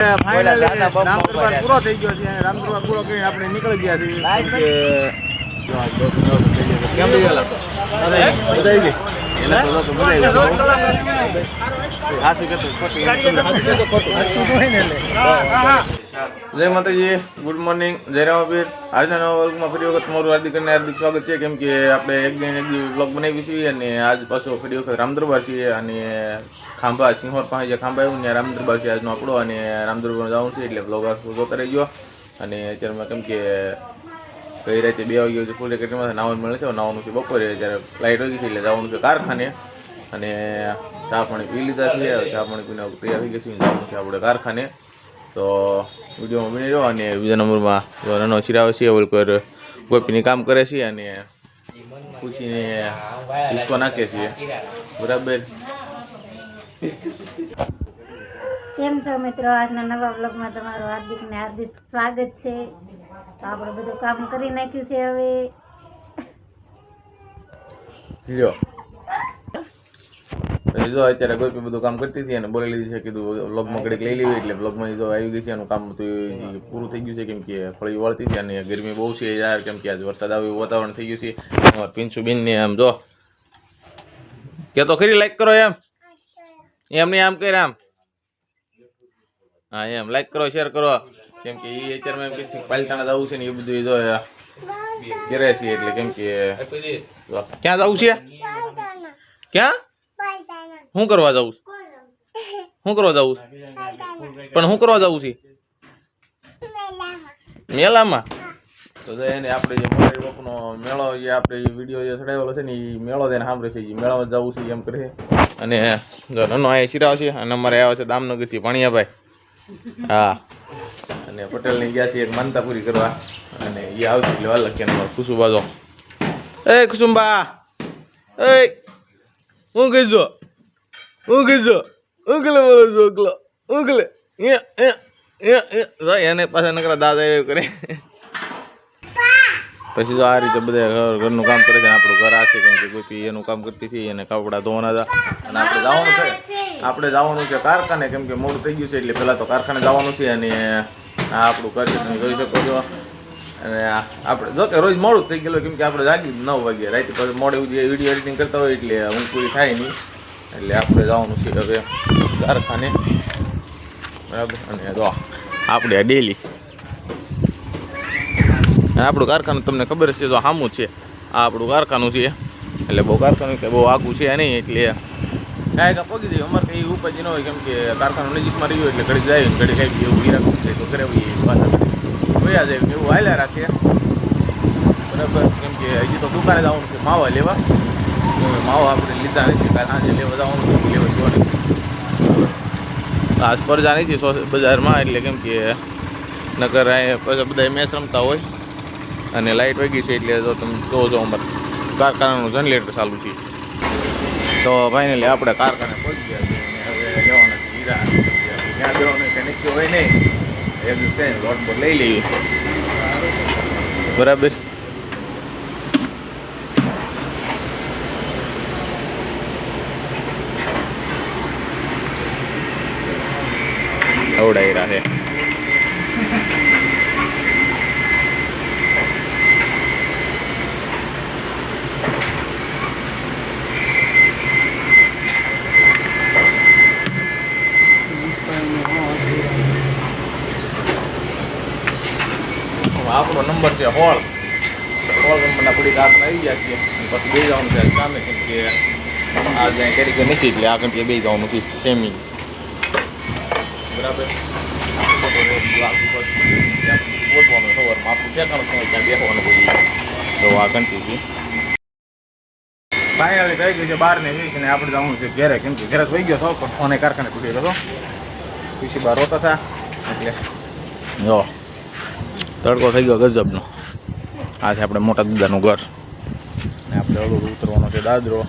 Finally Ram દરબાર પૂરો થઈ ગયો છે અને રામ દરબાર પૂરો કરીને આપણે નીકળી ગયા છીએ કેમ ગયેલા બધાઈ ગઈ એને તો તો બધાઈ હાસુ કે તો જય માતાજી ગુડ મોર્નિંગ જય રામાપીર આજના નવા વર્ગમાં ફરી વખત તમારું હાર્દિક સ્વાગત છે કેમ કે આપણે એક દિવસ બ્લોગ બનાવી છીએ અને આજ પાછો ફરી વખત રામ દરબાર છીએ અને ખાંભા સિંહોર પાસે જે ખાંભા આવ્યું ત્યાં રામ દરબાર છે આજનો આપણો અને રામ દરબાર જવાનું છે એટલે બ્લોગ જોતા રહી ગયો અને અત્યારમાં કેમ કે કઈ રાતે 2 વાગ્યા છે ફૂલ રેકેટમાં નાવાનું મળે છે નાવાનું છે બપોરે જ્યારે લાઇટ હોય છે એટલે જવાનું છે કારખાને અને ચા પાણી પી લીધા છે ચા પાણી પીને તૈયાર થઈ ગયા છે જવાનું છે આપણે કારખાને તો વિડીયોમાં બની રહ્યો અને બીજા નંબરમાં જો નાનો ચિરાવ છે ઓલ પર ગોપીની કામ કરે છે અને ખુશીને હિસ્સો નાખે છે બરાબર કેમ છો મિત્રો આજના નવા વ્લોગમાં તમારું હાર્દિક સ્વાગત છે તો આપણે બધું કામ કરી નાખ્યું છે હવે લ્યો જો અત્યારે ગોપી બધું કામ કરતી હતી અને બોલી લીધી છે કીધું બ્લોગમાં ઘડીક લઈ લેવી એટલે બ્લોગમાં જો આવી ગઈ છે એનું કામ બધું પૂરું થઈ ગયું છે કેમ કે ફળી વળતી હતી અને ગરમી બહુ છે યાર કેમ કે આજે વરસાદ આવ્યો વાતાવરણ થઈ ગયું છે અમારે પિન્સુબેનને આમ જો કે તો ખરી લાઈક કરો એમ નહીં આમ કરે આમ હા એમ લાઈક કરો શેર કરો કેમ કે એ અત્યારમાં એમ કે પાલતાણા જવું છે ને એ બધું જો કરે છે એટલે કેમ કે ક્યાં જવું છે ક્યાં શું કરવા જવું શું કરવા જવું પણ શું કરવા જવું છે મેળામાં તો એને આપણે જે મોરારી બાપુનો મેળો જે આપણે વિડીયો જે ચડાવેલો છે ને એ મેળો તેને સાંભળે છે એ મેળામાં જવું છે એમ કરે અને જો નાનો અહીંયા ચિરાવ છે અને અમારે આવ્યા છે દામનગરથી ભાણિયાભાઈ હા અને પટેલની ગયા છે એક માનતા પૂરી કરવા અને એ આવતી એટલે વાલ લખ્યા ખુશુબા જો એ ખુશુંબા એ હું કહીજો ઉગલે બોલો છો ઉગલે એને પાછા નકરા દાદા એવું કરે પછી તો આ રીતે બધા ઘરનું કામ કરે છે ને આપણું ઘર આ છે કેમ કે ગોપી એનું કામ કરતી હતી અને કપડાં ધોવાના હતા અને આપણે જવાનું છે કારખાને કેમ કે મોડું થઈ ગયું છે એટલે પહેલાં તો કારખાને જવાનું છે અને આ આપણું ઘર છે તમે જોઈ શકો છો અને આપણે જો કે રોજ મોડું થઈ ગયેલું કેમ કે આપણે જાગી 9 વાગે રાતે પછી મોડે જે વિડીયો એડિટિંગ કરતા હોય એટલે ઊંઘ પૂરી થાય નહીં એટલે આપણે જવાનું છે હવે કારખાને બરાબર અને જો આપણે આ ડેલી આપણું કારખાનું તમને ખબર છે તો સામું છે આ આપણું કારખાનું છે એટલે બહુ કારખાનું કે બહુ આગું છે નહીં એટલે કાંઈ પગી દઈએ અમારે કંઈ ઉપાજી ન હોય કેમ કે કારખાનું નજીકમાં રહ્યું એટલે ઘડી જાય ને ઘડી કાંઈ એવું ગીરાક થાય તો કરે પાછા વયા જાય એવું હાલ્યા રાખે બરાબર કેમ કે હજી તો દુકાને જવાનું છે માવા લેવા માવા આપણે લીધા નથી કાલે સાંજે લેવા જવાનું છે લેવા જવાનું આજ પરજા નથી બજારમાં એટલે કેમ કે નકર પછી બધા મેચ રમતા હોય અને લાઇટ વગી છે એટલે જો તમે જોજો અમારે કારખાનાનું જનરેટર ચાલુ છે તો ફાઇનલી આપણે કારખાને પહોંચી ગયા છીએ અને હવે જવાના હીરા ત્યાં જવાનું કે નીકળ્યું હોય નહીં એક દિવસ લોટ પર લઈ લઈએ બરાબર અવડા હીરા છે આપણો નંબર છે હોળ નંબરના પડી કારખાને આવી ગયા છીએ પછી બે જવાનું છે સામે કેમ કે આ જ્યાં કેરીકર નથી એટલે આ ઘંટીએ બે જવાનું નથી સેમી બરાબર પહોંચવાનું સવારમાં આપણું ઠેકાણું ત્યાં બેસવાનું હોય તો આ ઘંટી છે ફાઇનલી થઈ ગયું છે 12:20 અને આપણે જવાનું છે ઘેરે કેમ કે ઘેરે થઈ ગયો છો પણ ફોને કારખાને પડી ગયો ખુશી બહાર રોતા હતા એટલે જો તડકો થઈ ગયો ગજબનો આ છે આપણે મોટા દાદાનું ઘર ને આપણે અડું ઉતરવાનો છે દાદરો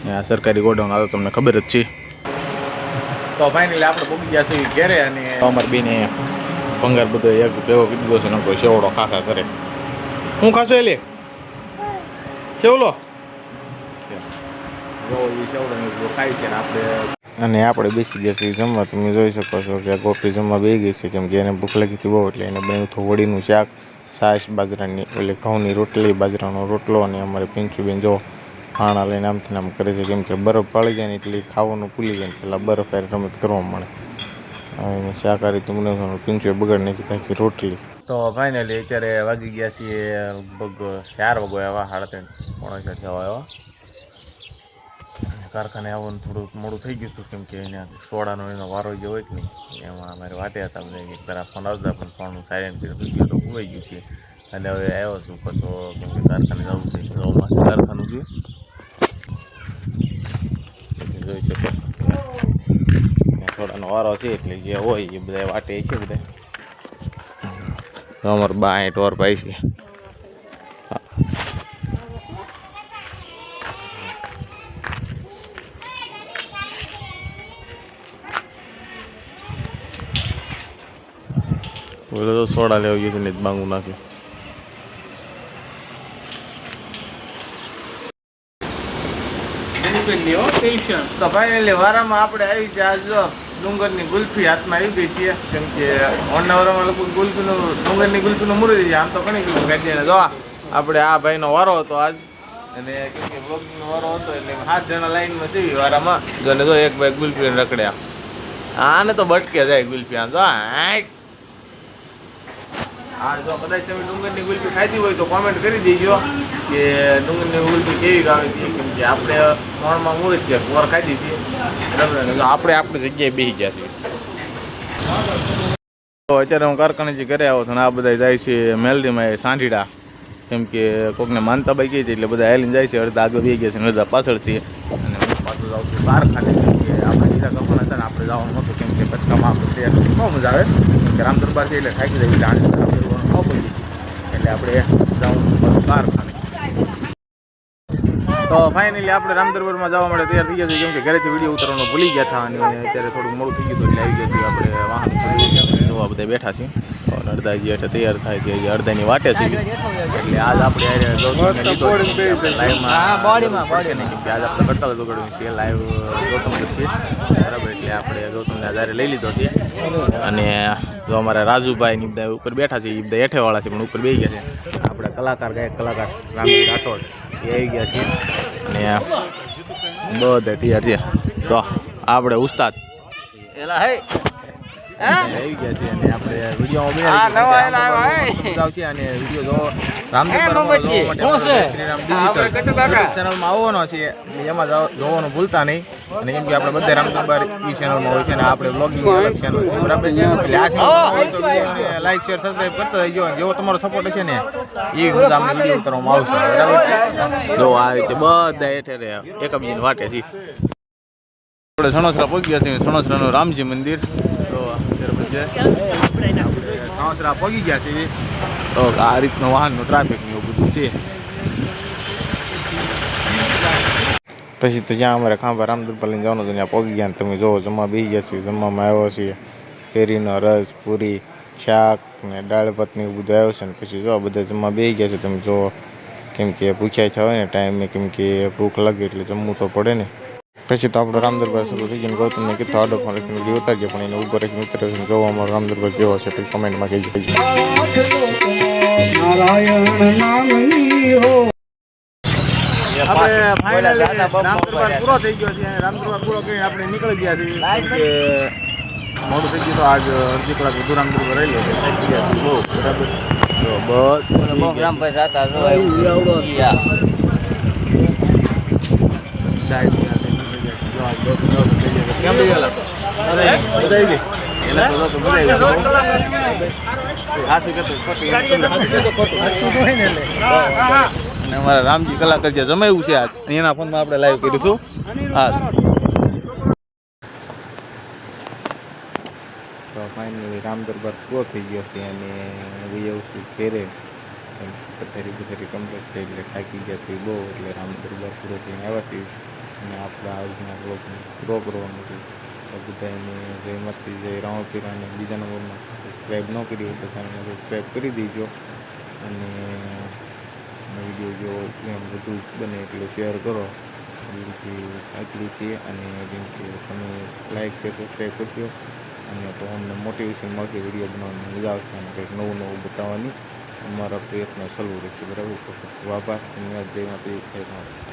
ને આ સરકારી ગોડાઉન આ તો તમને ખબર જ છે તો ફાઇનલી આપણે પહોંચી ગયા છીએ ઘેરે અને અમારી બેને ભંગાર બધો એક ભેગો કીધો છે નકો સેવડો ખાખા કરે હું ખાશો એટલે સેવલો જો એ સેવડો ખાય છે ને આપણે અને આપણે બેસી ગયા છીએ જમવા. તમે જોઈ શકો છો કે આ ગોપી જમવા બેસી ગઈ છે, કેમ કે એને ભૂખ લાગી હતી બહુ, એટલે એને બન્યું હતું વડીનું શાક, છાશ બાજરાની એટલે ઘઉંની રોટલી, બાજરાનો રોટલો, અને અમારે પિંચુબેન જો ખાણા લઈને આમથી આમ કરે છે, કેમ કે બરફ પાળી જાય ને એટલે ખાવાનું ભૂલી જાય ને પહેલાં બરફ હારે રમત કરવા મળે. હવે શાકાહારી તો મને પિંચુએ બગાડ નાખી આખી રોટલી. તો ફાઇનલી અત્યારે વાગી ગયા છીએ લગભગ 4 વાગ્યા આવ્યા, 3:30 થવા આવ્યા. કારખાને આવવાનું થોડુંક મોડું થઈ ગયું હતું, કેમ કે એને સોડાનો એનો વારો જે હોય કે નહીં, એમાં અમારે વાટે હતા બધા એક તરફ ફોન આવતા, પણ ફોન સાયલેન્ટ કરીને મૂકી ગયો તો ખોવાઈ ગયું છે. અને હવે આવ્યો છું પાછો, કેમ કે કારખાને જવું છે, જોવામાં કારખાનું છે જોઈ શકો. સોડાનો વારો છે એટલે જે હોય એ બધા વાટે છે બધા. અમારે બા અહીં ટોર પાઈ છે. બોલો તો સોડા લેવા ગયો છે ને બાંગું નાખ્યું. તો ફાઇનલી વારામાં આપણે આવી છે આજ જો ડુંગરની ગુલ્ફી હાથમાં આવી ગઈ છે, કેમ કે ઓનવરમાં લોકો ગુલ્ફીનું ડુંગરની ગુલ્ફીનું મુરત છે. આમ તો ઘણી ગયું કાઢીને જો આપણે આ ભાઈનો વારો હતો આજ, અને કેમ કે બ્લોગિંગનો વારો હતો એટલે 7 જણા લાઈનમાં જઈએ વારામાં. જો ને જો એક ભાઈ ગુલ્ફી રખડ્યા, આને તો બટકે જાય ગુલ્ફી. આમ જો હા, જો કદાચ તમે ડુંગરની ગુલ્ફી ખાધી હોય તો કોમેન્ટ કરી દેજો કે ડુંગરની ગુલ્ફી કેવી આવે છે, કેમ કે આપણે ત્રણમાં મુહૂર્ત છે પોર ખાધી હતી બરાબર ને. જો આપણે આપણી જગ્યાએ બેસી ગયા છીએ. તો અત્યારે હું કારખાનેથી ઘરે આવ્યો હતો ને આ બધા જાય છે મેલડીમાં સાંઢીડા, કેમ કે કોઈકને માનતા બાઈ ગઈ છે એટલે બધા હેલીને જાય છે. અડધા આગળ બેસી ગયા છે, અડધા પાછળ છે. અને હું પાછળ જાઉં છું કારખાને, કેમ કે આપણે બીજા કપડાં હતા ને આપણે જવાનું નહોતું, કેમ કે કચકામાં આપણે બહુ મજા આવે, કેમ કે રામદરબાર છે એટલે થાકી જાય એટલે રામદરબાર ન પડી, એટલે આપણે જવાનું કારખાને. તો ફાઇનલી આપણે રામદરબારમાં જવા માટે તૈયાર થઈ ગયા છીએ, કેમ કે ઘરેથી વિડીયો ઉતારવાનું ભૂલી ગયા હતા અને અત્યારે થોડુંક મોડું થઈ ગયું હતું એટલે આવી ગયા છીએ આપણે વાહન જોવા બધા બેઠા છીએ. અડધા હજી એટલે તૈયાર થાય છે, હજી અડધાની વાટે છે, એટલે આજ આપણે ગૌતમને લીધો લાઈવમાં કેમ કે આજ આપણે કરતા દોડવું છે લાઈવ ગૌતમ કરશે બરાબર, એટલે આપણે ગૌતમને આધારે લઈ લીધો છે. અને જો અમારા રાજુભાઈ ની બધા ઉપર બેઠા છે, એ બધા હેઠેવાળા છે પણ ઉપર બેસી ગયા છે. આપણે કલાકાર ગાયક કલાકાર રામજી રાઠોડ એ આવી ગયા છે અને બધા તૈયાર છે. તો આપણે ઉસ્તાદ આવી ગયા છે અને આપણે વિડીયોમાં આવશે અને વિડીયો જો રામદરબાર ચેનલમાં આવવાનો છે, એમાં જોવાનું ભૂલતા નહીં. અને કેમ કે આપણે બધા રામદરબાર એ ચેનલમાં હોય છે ને આપણે બ્લોગિંગ અલગ ચેનલ છે બરાબર, એટલે આ ચેનલ હોય તો વિડીયોને લાઈક શેર સબસ્ક્રાઈબ કરતા રહીજો. જેવો તમારો સપોર્ટ હશે ને એ મુજબ આપણે વિડીયો ઉતારવામાં આવશે બરાબર. જો આ રીતે બધા હેઠે એકબીજાની વાટે છે. આપણે સણોસરા પહોંચી ગયા છીએ, સણોસરાનું રામજી મંદિર. તો સણોસરા પહોંચી ગયા છીએ. તો આ રીતનું વાહનનું ટ્રાફિક ને એવું બધું છે. પછી તો જ્યાં અમારે ખાંભા રામદરબાર લઈને જવાનું હતું ત્યાં પહોંચી ગયા. તમે જોવો જમવા બેસી ગયા છીએ, જમવામાં આવ્યો છીએ કેરીનો રસ, પૂરી, શાક ને દાળ ભાત ને એવું બધું આવ્યું છે. ને પછી જો બધા જમવા બેસી ગયા છે. તમે જુઓ, કેમ કે ભૂખ્યા થયા હોય ને ટાઈમે, કેમ કે ભૂખ લાગે એટલે જમવું તો પડે ને. પછી તો આપણો રામદરબાર શરૂ થઈ ગયો. ગૌતમને કીધું આડો ફોન રાખીને વિડીયો ઉતારજો, પણ એને ઉપર રાખીને ઉતાર્યો. જોવો અમારો રામદરબાર કેવો છે તે કમેન્ટમાં કહેજો. આપણે ફાઇનલી રામદરબાર પૂરો થઈ ગયો છે. રામદરબાર પૂરો કરીને આપણે નીકળી ગયા છીએ, કે મોડું થઈ ગયું તો આજ અડધી કલાક વધુ રામદરબાર રહેલો છે. બહુ બરાબર. તો અને અમારા રામજી કલાકાર જે જમાવ્યું છે આજ એના ફોનમાં આપણે લાઈવ કરીશું. હા, તો ફાઇનલી રામદરબાર પૂરો થઈ ગયો છે અને એવું ઘેરે પથારી કમ્પ્લીટ છે એટલે થાકી ગયા છે બહુ, એટલે રામદરબાર પૂરો થઈને આવ્યા છીએ અને આપણે આજના બ્લોગને પૂરો કરવાનું છે. તો બધાને જય માતાજી, જય રામપીરા. અને બીજા નંબરમાં સબસ્ક્રાઈબ ન કરી હોય તો ચેનલને સબસ્ક્રાઈબ કરી દેજો અને વિડીયો જો એમ બધું બને એટલું શેર કરો. એ રીતે આટલું છે. અને જેમ કે તમે લાઈક કે સબસ્ક્રાઈબ કરશો અને તો અમને મોટિવેશન મળશે, વિડીયો બનાવવાની મજા આવશે અને કંઈક નવું નવું બતાવવાની અમારા પ્રયત્ન ચાલુ રહેશે. બરાબર, તો ખૂબ આભાર. ધન્યવાદ. જય માતાજી. જય ભારત.